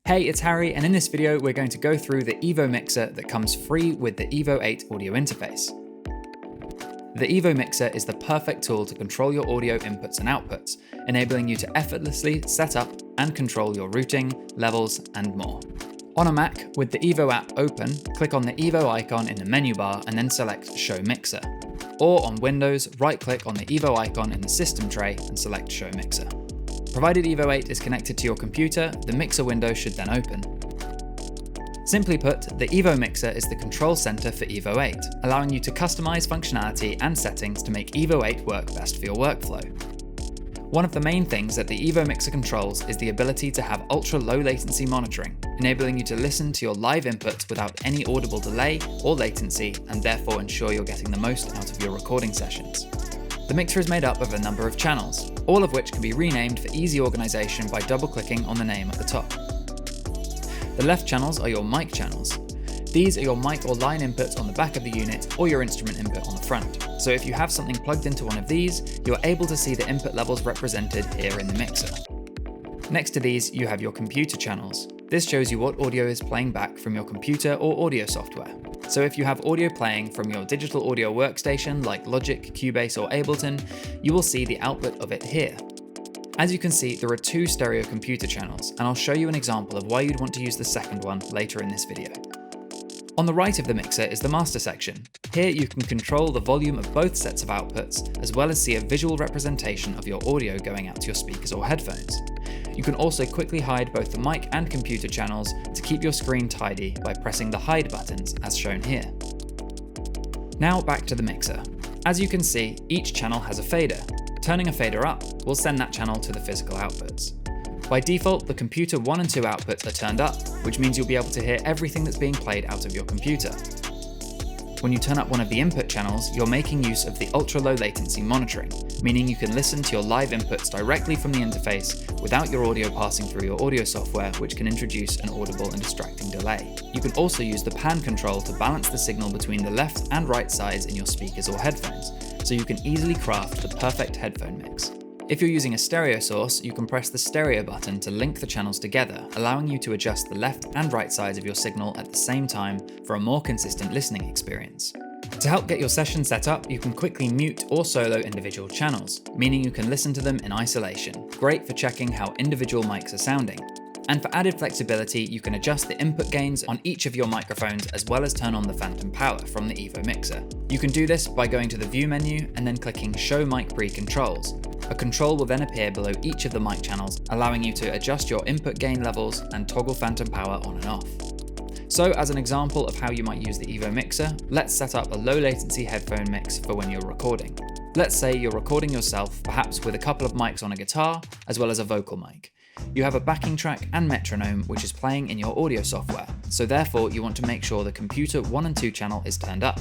Hey, it's Harry, and in this video we're going to go through the EVO mixer that comes free with the EVO 8 audio interface. The EVO mixer is the perfect tool to control your audio inputs and outputs, enabling you to effortlessly set up and control your routing, levels, and more. On a Mac, with the EVO app open, click on the EVO icon in the menu bar and then select Show Mixer. Or on Windows, right-click on the EVO icon in the system tray and select Show Mixer. Provided EVO 8 is connected to your computer, the mixer window should then open. Simply put, the EVO mixer is the control center for EVO 8, allowing you to customize functionality and settings to make EVO 8 work best for your workflow. One of the main things that the EVO mixer controls is the ability to have ultra-low latency monitoring, enabling you to listen to your live inputs without any audible delay or latency, and therefore ensure you're getting the most out of your recording sessions. The mixer is made up of a number of channels, all of which can be renamed for easy organization by double-clicking on the name at the top. The left channels are your mic channels. These are your mic or line inputs on the back of the unit or your instrument input on the front. So if you have something plugged into one of these, you're able to see the input levels represented here in the mixer. Next to these, you have your computer channels. This shows you what audio is playing back from your computer or audio software. So if you have audio playing from your digital audio workstation like Logic, Cubase or Ableton, you will see the output of it here. As you can see, there are two stereo computer channels, and I'll show you an example of why you'd want to use the second one later in this video. On the right of the mixer is the master section. Here you can control the volume of both sets of outputs, as well as see a visual representation of your audio going out to your speakers or headphones. You can also quickly hide both the mic and computer channels to keep your screen tidy by pressing the hide buttons as shown here. Now back to the mixer. As you can see, each channel has a fader. Turning a fader up will send that channel to the physical outputs. By default, the computer 1 and 2 outputs are turned up, which means you'll be able to hear everything that's being played out of your computer. When you turn up one of the input channels, you're making use of the ultra-low latency monitoring, meaning you can listen to your live inputs directly from the interface without your audio passing through your audio software, which can introduce an audible and distracting delay. You can also use the pan control to balance the signal between the left and right sides in your speakers or headphones, so you can easily craft the perfect headphone mix. If you're using a stereo source, you can press the stereo button to link the channels together, allowing you to adjust the left and right sides of your signal at the same time for a more consistent listening experience. To help get your session set up, you can quickly mute or solo individual channels, meaning you can listen to them in isolation. Great for checking how individual mics are sounding. And for added flexibility, you can adjust the input gains on each of your microphones as well as turn on the phantom power from the EVO mixer. You can do this by going to the View menu and then clicking Show Mic Pre-Controls. A control will then appear below each of the mic channels, allowing you to adjust your input gain levels and toggle phantom power on and off. So as an example of how you might use the EVO mixer, let's set up a low latency headphone mix for when you're recording. Let's say you're recording yourself, perhaps with a couple of mics on a guitar, as well as a vocal mic. You have a backing track and metronome which is playing in your audio software, so therefore you want to make sure the computer 1 and 2 channel is turned up.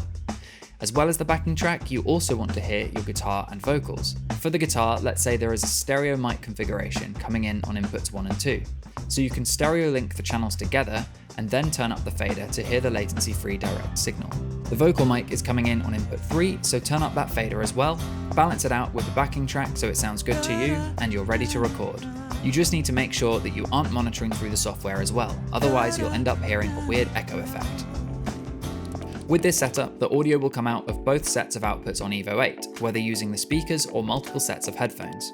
As well as the backing track, you also want to hear your guitar and vocals. For the guitar, let's say there is a stereo mic configuration coming in on inputs 1 and 2. So you can stereo link the channels together and then turn up the fader to hear the latency-free direct signal. The vocal mic is coming in on input 3, so turn up that fader as well, balance it out with the backing track so it sounds good to you, and you're ready to record. You just need to make sure that you aren't monitoring through the software as well, otherwise you'll end up hearing a weird echo effect. With this setup, the audio will come out of both sets of outputs on EVO 8, whether using the speakers or multiple sets of headphones.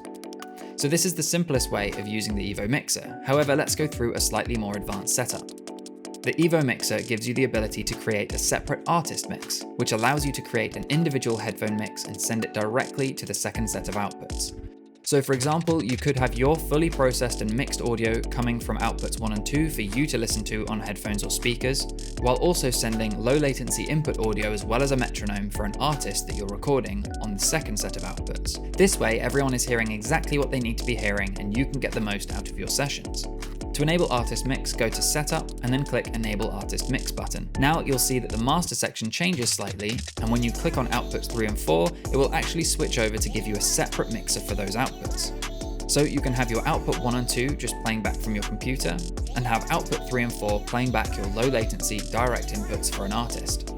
So this is the simplest way of using the EVO mixer. However, let's go through a slightly more advanced setup. The EVO mixer gives you the ability to create a separate artist mix, which allows you to create an individual headphone mix and send it directly to the second set of outputs. So for example, you could have your fully processed and mixed audio coming from outputs 1 and 2 for you to listen to on headphones or speakers, while also sending low latency input audio as well as a metronome for an artist that you're recording on the second set of outputs. This way, everyone is hearing exactly what they need to be hearing and you can get the most out of your sessions. To enable Artist Mix, go to Setup and then click Enable Artist Mix button. Now you'll see that the master section changes slightly, and when you click on outputs 3 and 4, it will actually switch over to give you a separate mixer for those outputs. So you can have your output 1 and 2 just playing back from your computer, and have output 3 and 4 playing back your low latency direct inputs for an artist.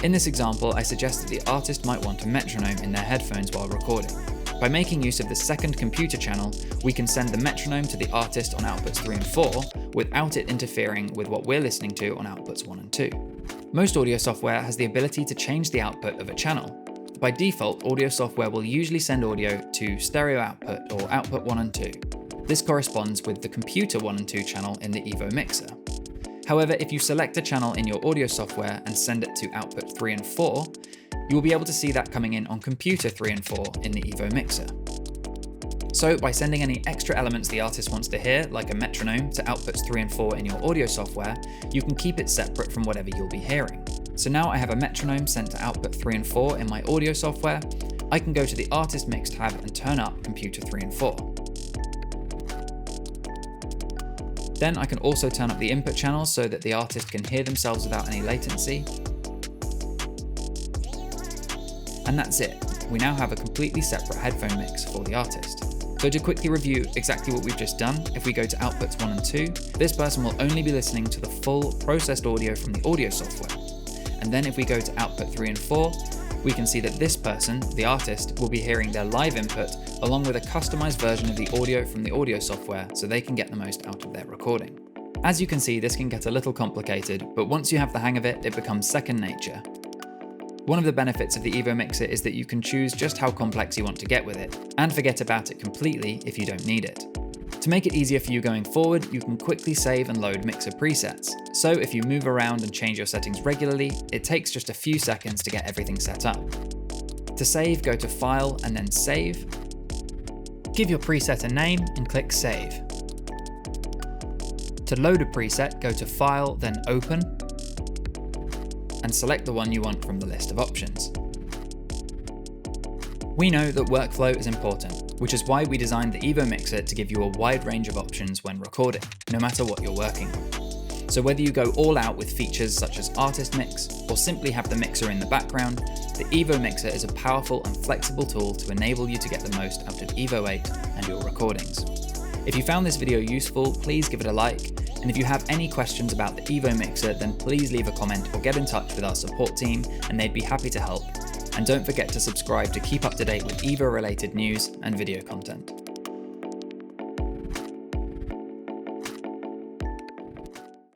In this example, I suggested the artist might want a metronome in their headphones while recording. By making use of the second computer channel, we can send the metronome to the artist on outputs 3 and 4, without it interfering with what we're listening to on outputs 1 and 2. Most audio software has the ability to change the output of a channel. By default, audio software will usually send audio to stereo output or output 1 and 2. This corresponds with the computer 1 and 2 channel in the EVO mixer. However, if you select a channel in your audio software and send it to output 3 and 4, you will be able to see that coming in on computer 3 and 4 in the EVO mixer. So by sending any extra elements the artist wants to hear, like a metronome, to outputs 3 and 4 in your audio software, you can keep it separate from whatever you'll be hearing. So now I have a metronome sent to output 3 and 4 in my audio software. I can go to the Artist Mix tab and turn up computer 3 and 4. Then I can also turn up the input channels so that the artist can hear themselves without any latency. And that's it. We now have a completely separate headphone mix for the artist. So to quickly review exactly what we've just done, if we go to outputs 1 and 2, this person will only be listening to the full processed audio from the audio software. And then if we go to output 3 and 4, we can see that this person, the artist, will be hearing their live input along with a customized version of the audio from the audio software so they can get the most out of their recording. As you can see, this can get a little complicated, but once you have the hang of it, it becomes second nature. One of the benefits of the EVO mixer is that you can choose just how complex you want to get with it, and forget about it completely if you don't need it. To make it easier for you going forward, you can quickly save and load mixer presets. So if you move around and change your settings regularly, it takes just a few seconds to get everything set up. To save, go to File and then Save. Give your preset a name and click Save. To load a preset, go to File, then Open, and select the one you want from the list of options. We know that workflow is important, which is why we designed the EVO mixer to give you a wide range of options when recording, no matter what you're working on. So whether you go all out with features such as Artist Mix, or simply have the mixer in the background, the EVO mixer is a powerful and flexible tool to enable you to get the most out of EVO 8 and your recordings. If you found this video useful, please give it a like, and if you have any questions about the EVO mixer, then please leave a comment or get in touch with our support team and they'd be happy to help. And don't forget to subscribe to keep up to date with EVO related news and video content.